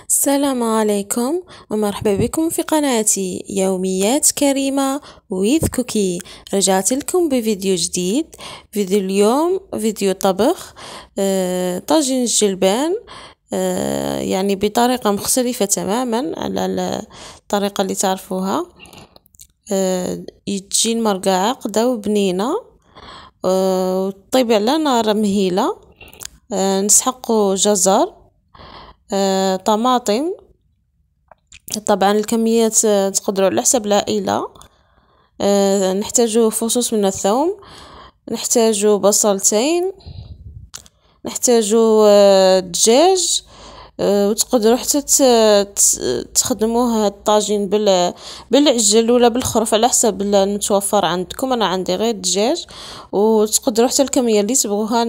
السلام عليكم ومرحبا بكم في قناتي يوميات كريمة ويذ كوكي. رجعت لكم بفيديو جديد. فيديو اليوم فيديو طبخ طاجين الجلبان، يعني بطريقة مختلفة تماما على الطريقة اللي تعرفوها. تجي المرقة عاقدة وبنينة وطيب على نار مهيلة. نسحقو جزر، طماطم، طبعا الكميات تقدروا على حسب العائلة. نحتاجو فصوص من الثوم، نحتاجو بصلتين، نحتاجو دجاج، وتقدروا حتى تخدموه هاد الطاجين بالعجل ولا بالخروف على حسب المتوفر عندكم. انا عندي غير الدجاج، وتقدروا حتى الكميه اللي تبغوها.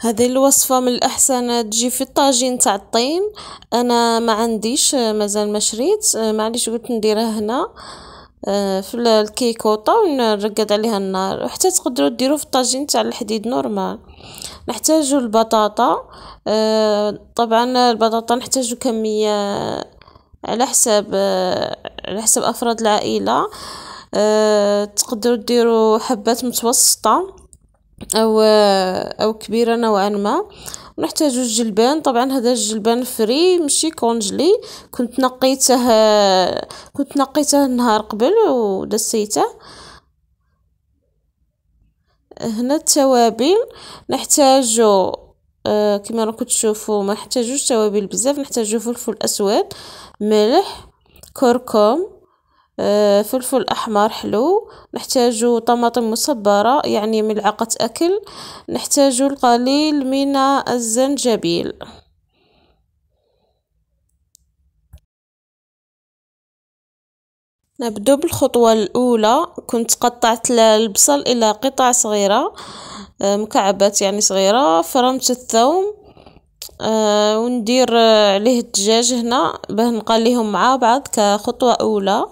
هذه الوصفه من الاحسن تجي في الطاجين تاع الطين. انا ما عنديش، مازال ما شريت، معليش قلت نديرها هنا في الكيكوطه ونرقد عليها النار. وحتى تقدروا ديروا في الطاجين تاع الحديد نورمال. نحتاجو البطاطا، طبعا البطاطا نحتاجو كميه على حسب افراد العائله. تقدروا ديروا حبات متوسطه او كبيره نوعا ما. ونحتاجو الجلبان، طبعا هذا الجلبان فري ماشي كونجلي، كنت نقيته النهار قبل ودسيته. هنا التوابل نحتاجو كما راكم تشوفوا، ما نحتاجوش توابل بزاف. نحتاجو فلفل اسود، ملح، كركم، فلفل احمر حلو، نحتاجو طماطم مصبره يعني ملعقه اكل، نحتاجو القليل من الزنجبيل. نبدو بالخطوة الأولى. كنت قطعت البصل إلى قطع صغيرة، مكعبات يعني صغيرة. فرمت الثوم، وندير عليه الدجاج هنا باه نقليهم مع بعض كخطوة أولى.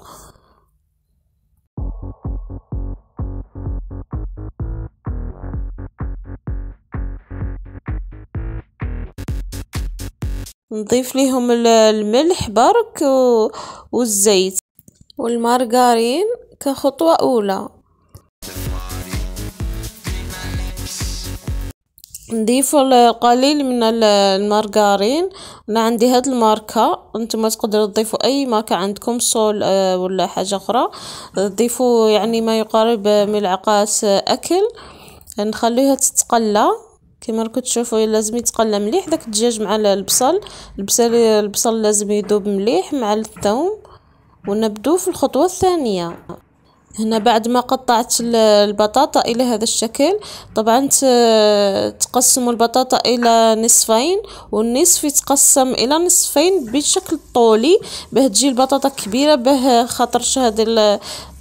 نضيف ليهم الملح برك والزيت والمارغرين كخطوة أولى. نضيف القليل من المارغرين. انا عندي هاد الماركه، انتم تقدروا تضيفوا اي ماركه عندكم، صول ولا حاجه اخرى. تضيفوا يعني ما يقارب ملعقات اكل. نخليها تتقلى كما راكم تشوفوا، لازم يتقلى مليح داك الدجاج مع البصل لازم يذوب مليح مع الثوم. ونبدو في الخطوه الثانيه. هنا بعد ما قطعت البطاطا الى هذا الشكل، طبعا تقسموا البطاطا الى نصفين، والنصف يتقسم الى نصفين بشكل طولي باه تجي البطاطا كبيره. باه خاطرش هذه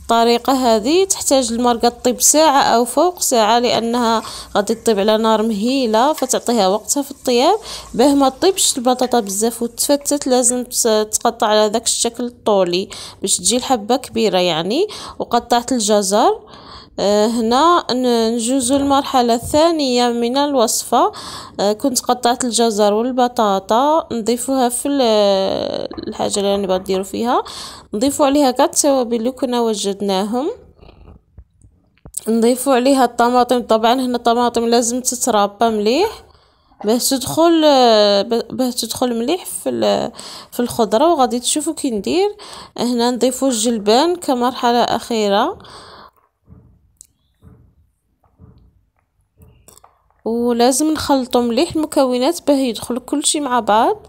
الطريقه هذه تحتاج المرقه تطيب ساعه او فوق ساعه، لانها غادي تطيب على نار مهيله، فتعطيها وقتها في الطياب. باه ما تطيبش البطاطا بزاف وتفتت، لازم تقطع على ذاك الشكل الطولي باش تجي الحبه كبيره يعني. وقطعت الجزر. هنا نجوزو المرحلة الثانية من الوصفة. كنت قطعت الجزر والبطاطا، نضيفوها في الحاجة اللي نبغى نديرو فيها. نضيفو عليها كاع التوابل اللي كنا وجدناهم. نضيفو عليها الطماطم. طبعا هنا الطماطم لازم تترابى مليح باه تدخل مليح في الخضره. وغادي تشوفوا كي ندير. هنا نضيفو الجلبان كمرحله اخيره، ولازم نخلطوا مليح المكونات باه يدخل كل شيء مع بعض.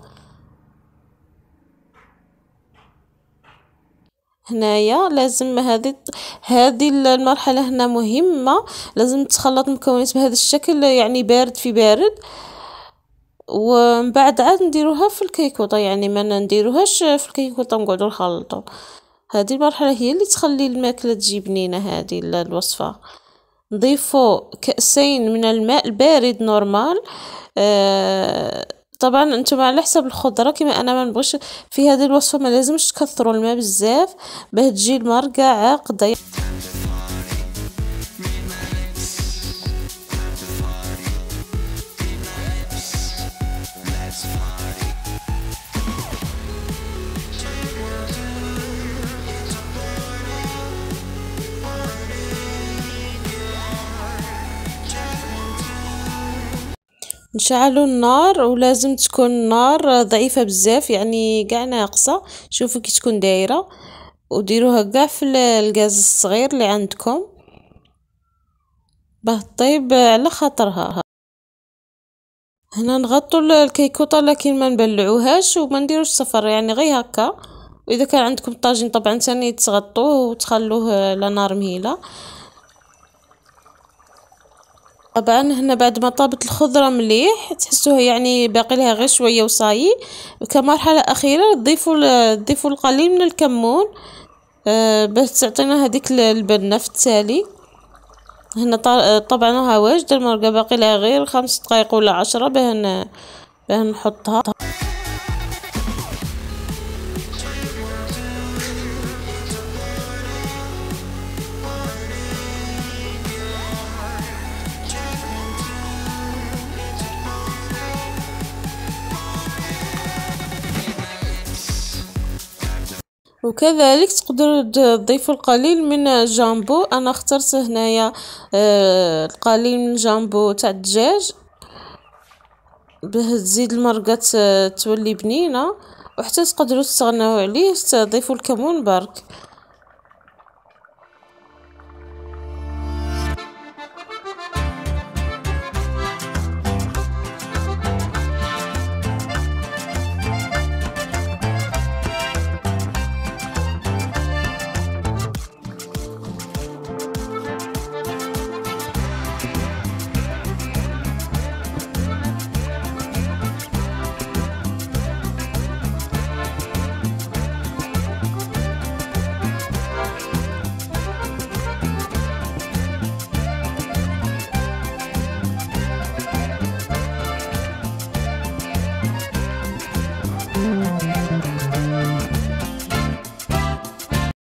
هنايا لازم هذه المرحله هنا مهمه، لازم تخلط المكونات بهذا الشكل يعني بارد في بارد. ومن بعد عاد نديروها في الكيكوطه، يعني ما نديروهاش في الكيكوطه نقعدوا نخلطوا. هذه المرحله هي اللي تخلي الماكله تجي بنينه. هذه الوصفه نضيفوا كأسين من الماء البارد نورمال. طبعا انتم على حسب الخضره، كما انا ما نبغيش في هذه الوصفه ما لازمش تكثروا الماء بزاف باه تجي المرقه عاقده. نشعلوا النار، ولازم تكون النار ضعيفة بزاف، يعني قاع ناقصة. شوفوا كي تكون دايرة، وديروها قاع في الغاز الصغير اللي عندكم باه طيب على خاطرها. هنا نغطوا الكيكوطه لكن ما نبلعوهاش وما نديروش صفر، يعني غير هكا. واذا كان عندكم الطاجين طبعا ثاني تغطوه وتخلوه على نار مهيله. طبعا هنا بعد ما طابت الخضره مليح تحسوها يعني باقي لها غير شويه وصايي. كمرحله اخيره تضيفوا القليل من الكمون باش تعطينا هذيك البنه في التالي. هنا طبعا راها واجده المرقه، باقي لها غير 5 دقائق ولا 10 باه نحطها. وكذلك تقدروا تضيفوا القليل من الجامبو. انا اخترت هنايا القليل من الجامبو تاع الدجاج باه تزيد المرقه تولي بنينه، وحتى تقدروا تستغناو عليه تضيفوا الكمون برك.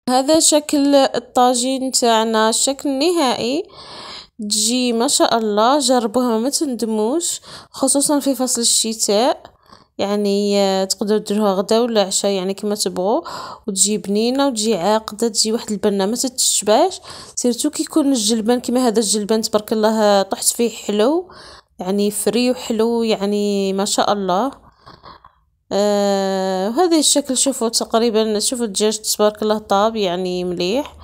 هذا شكل الطاجين تاعنا، الشكل النهائي. تجي ما شاء الله، جربوها ما تندموش، خصوصا في فصل الشتاء. يعني تقدروا ديروها غدا ولا عشاء يعني كما تبغوا، وتجي بنينه وتجي عاقده، تجي واحد البنه ما تتشبعش. سيرتو كي يكون الجلبان كما هذا الجلبان تبارك الله طحت فيه حلو، يعني فري وحلو، يعني ما شاء الله. وهذا الشكل. شوفوا تقريبا، شوفوا الدجاج تبارك الله طاب يعني مليح.